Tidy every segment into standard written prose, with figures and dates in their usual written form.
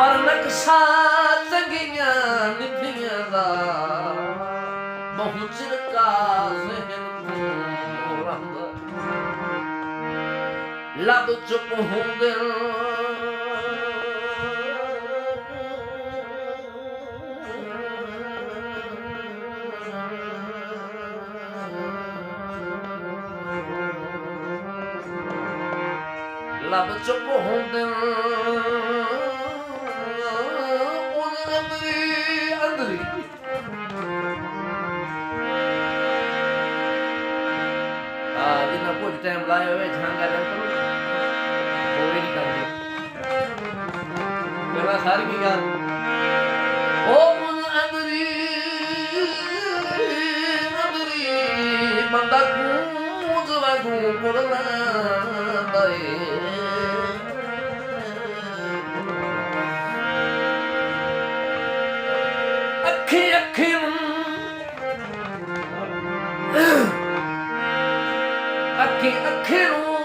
ਪਰ ਨਕਸ਼ਾ ਚੰਗੀਆਂ ਨਿਭੀਆਂ ਦਾ ਬਹੁ ਚਿਰ ਕਾ ਜ਼ਹਿਨ ਤੋਂ ਰੰਗ ਲੱਭ ਚੁੱਪ ਹੁੰਦੇ ਲੱਭ ਚੁੱਪ ਹੁੰਦੇ ਉਹਦੇ ਅੰਦਰੀ ਜਿੰਨਾ ਕੁਝ ਟਾਈਮ ਲਾਇਆ ਹੋਇਆ ਛਾਂਗਾ ਲੈ ਕੋਈ ਨਹੀਂ ਕਰਦੇ ਮੇਰਾ ਸਾਰੀ ਕੀ ਗੱਲ ਉਹ ਅੰਦਰੀ ਬੰਦਾ ਗੂੰਜ ਵਾਂਗੂ ਕੁੜਨਾ ਏ ਅੱਖੀ ਅੱਖੀ ਅੱਖੀ ਅੱਖੀ ਨੂੰ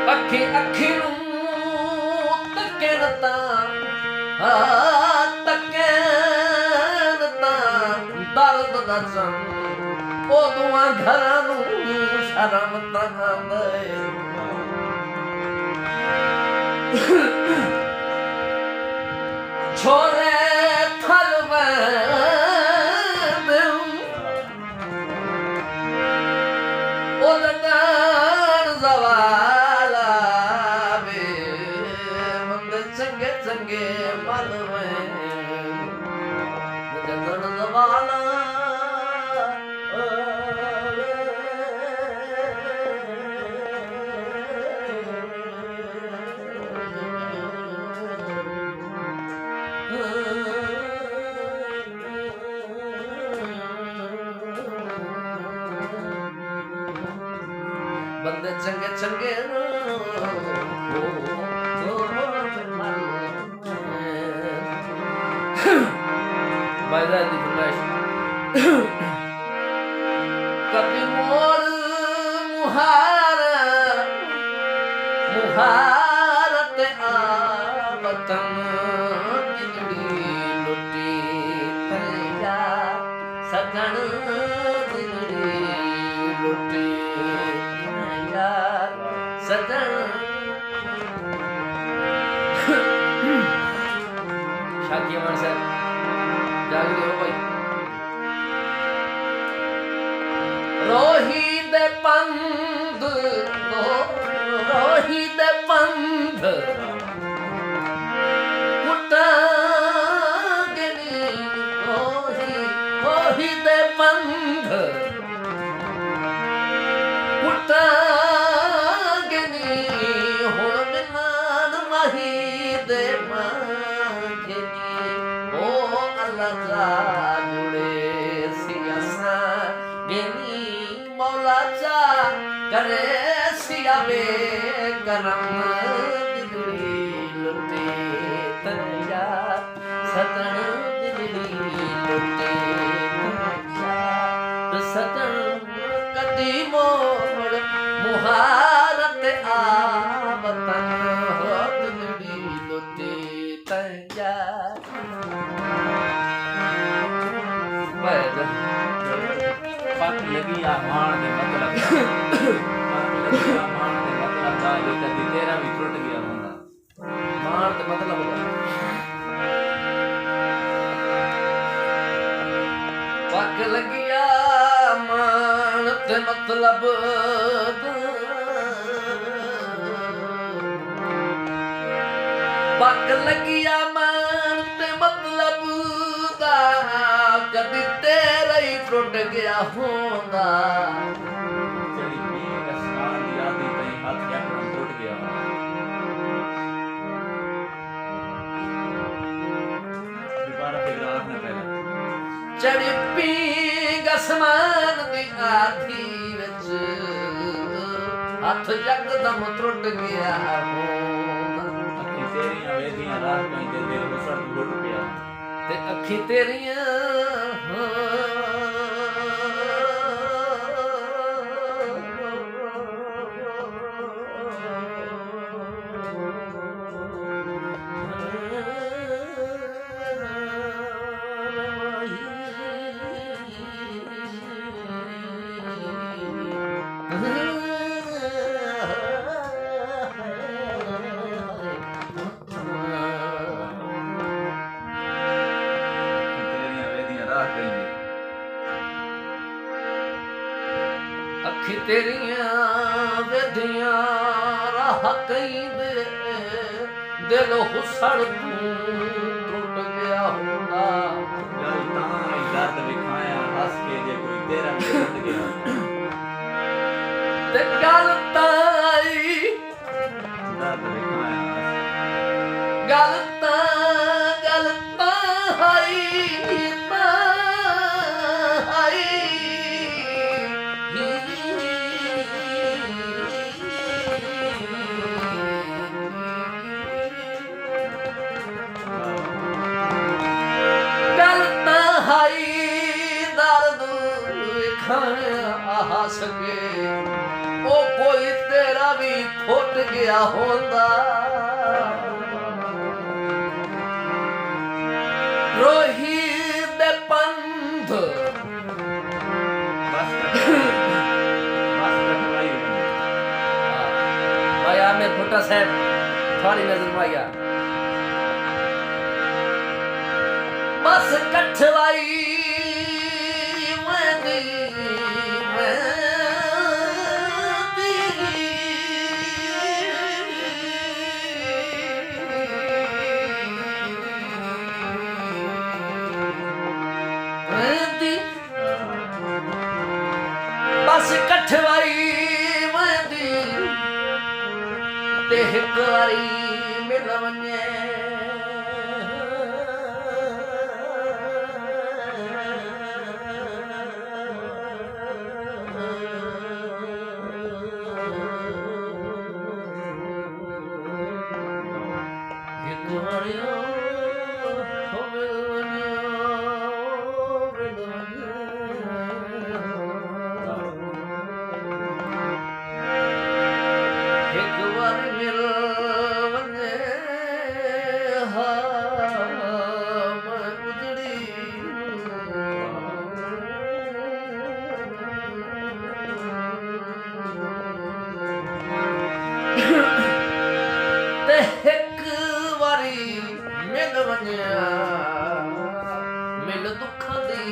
ਅੱਖੀ ਅੱਖੀ ਨੂੰ ਤੱਕੇ ਨਤਾ ਤੱਕੇ ਨਤਾ ਦਰਦ ਦਾ ਸੰਗ ਉਹ ਦੋਆਂ ਘਰਾਂ ਨੂੰ ਸ਼ਰਮ ਤੰਗਾਂਦੇ ਛੋਲੇ ਥਲਵੇ ਉਹਦਾ ਦਾਨ ਜ਼ਵਾਲਾ ਵੇ ਮੰਦ ਚੰਗੇ ਚੰਗੇ ਮਲਵੇ ਦਾਨ ਜ਼ਵਾਲਾ ਬੰਦੇ ਚੰਗੇ ਚੰਗੇ ਬਾਇਦਾ ਦੀ ਫਰਮਾਇਸ਼ ਕਦੀ ਮੋਰ ਮੁਹਾਰਤ ਆ ਵਤਨ ਦਿਲੜੀ ਲੁੱਟੀ ਤੈਯਾ ਸਗਣ ਦਿਲੜੀ ਲੁੱਟੀ ਸਜਣ ਸ਼ਾਕੀ ਅਮਨ ਸਾਹਿਬ ਜਾਗਦੇ ਹੋ ਭਾਈ ਰੋਹੀ ਦੇ ਪੰਧ ਰੋਹੀ ਦੇ ਪੰਧ ਕੁੱਟਾਂਗੇ ਨੀ ਰੋਹੀ ਦੇ ਪੰਧ ਕੁੱਟਾਂਗੇ ਨੀ ਹੁਣ ਬਿਨਾਂ ਮਾਹੀ ਦੇ ਮੰਗੇ ਨੀ ਉਹ ਅੱਲਾਹ ਦਾ ਜੁੜੇ ਸੀ ਅਸਾਂ ਗੇਨੀ ਮੌਲਾ ਚਾ ਕਰੇ ਸੀ ਆਵੇ ਕਰਮ ਦਿਲੜੀ ਲੁੱਟੇ ਤੰਜਾ ਸਤਨ ਦਿਲੜੀ ਲੁੱਟੇ ਤੰਜਾ ਸਤਨ ਕਦੀ ਮੋੜ ਮੁਹਾਰਤ ਆ ਵਤਨ ਦਿਲੜੀ ਲੁੱਟੇ ਤੰਜਾ ਪੱਕ ਲਗੀ ਆ ਮਾਣ ਦੇ ਮਤਲਬ ਪੱਕ ਲਗੀ ਆ ਮਾਣ ਦੇ ਮਤਲਬ ਦਾ ਇਹ ਕਦੀ ਤੇਰਾ ਵੀ ਟੁੱਟ ਗਿਆ ਹੁੰਦਾ ਮਾਣ ਤੇ ਮਤਲਬ ਪੱਕ ਲੱਗਿਆ ਮਾਣ ਤੇ ਮਤਲਬ ਪੱਕ ਲੱਗਿਆ ਮਾਣ ਤੇ ਮਤਲਬ ਦਾ ਕਦੀ ਤੇਰਾ ਹੀ ਟੁੱਟ ਗਿਆ ਹੁੰਦਾ ਜਿਹੜੀ ਮੀਂਹ ਅਸਮਾਨ ਦੀ ਆਂਦੀ ਪਈ ਹੱਥ ਯਕਦਮ ਟੁੱਟ ਗਿਆ ਦੁਬਾਰਾ ਫਿਕਰਾਤ ਨਾ ਪਹਿਲਾਂ ਚੜੀ ਪੀਂਗ ਅਸਮਾਨ ਦੀ ਆਖੀ ਵਿੱਚ ਹੱਥ ਯਕਦਮ ਟੁੱਟ ਗਿਆ ਹੁੰਦਾ ਤੇਰੀਆਂ ਵੇਦੀਆਂ ਰਾਹ ਕਹਿੰਦੇ ਦਿਲ ਮੁਸੜ ਲੁੱਟ ਪਿਆ ਤੇ ਅੱਖੀ ਤੇਰੀਆਂ ਤੇਰੀਆਂ ਵੇਦੀਆਂ ਰਾਹ ਕਹਿੰਦੇ ਅੱਖੀ ਤੇਰੀਆਂ ਵੇਦੀਆਂ ਰਾਹ ਕਹਿੰਦੇ ਦਿਲ ਹੁਸੜ ਤੂੰ ਟੁੱਟ ਗਿਆ ਹੁੰਦਾ ਗੱਲ ਤਾਂ ਦਰਦ ਵਿਖਾਇਆ ਹੱਸ ਕੇ ਜੇ ਕੋਈ ਤੇਰਾ ਮਿਲ ਗਿਆ ਤੇ ਗੱਲ ਤਾਈ ਦਰਦ ਵਿਖਾਇਆ ਗੱਲ ਤਾਂ ਹਾਈ ਗੱਲ ਤਾਂ ਹਾਈ ਦਰਦ ਖਾਣਾ ਆ ਸਕੇ ਉਹ ਕੋਈ ਤੇਰਾ ਵੀ ਫੁੱਟ ਗਿਆ ਹੁੰਦਾ ਰੋਹੀ ਦੇ ਪੰਧ ਬਸ ਕਟਵਾਈ आया में भुट्टा साहब थोड़ी नजर में आया बस कठवाई मैं दी बस कठवाई मैं दी ते हिक वारी मिल वञे हिक वारी हो मिल वञे हिक वारी मिल वञे हा मैं उजड़ी ते हिक वारी मिल वञे मिल दुख दी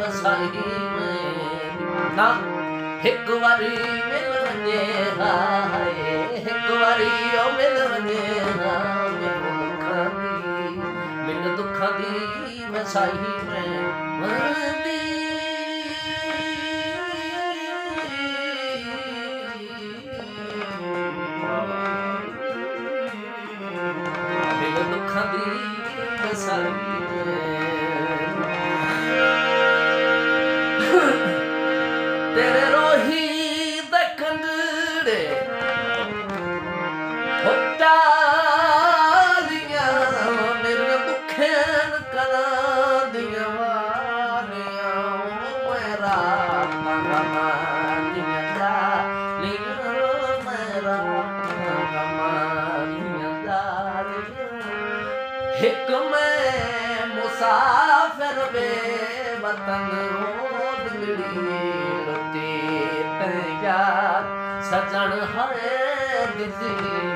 बसाई में ना हिक वारी मिल वञे हाय हिक वारी ओ मिल वञे हा मिल दुख दी वसाई में वंदी मिल दुख दी वसाई तेरे रोही दे कंडड़े होटा दिया मेरे दुखन करा दिया वालिया मेरा गमा दिया जा लिया मेरा गमा दिया जा हिक में मुसाफिर बे वतन सजन है दिल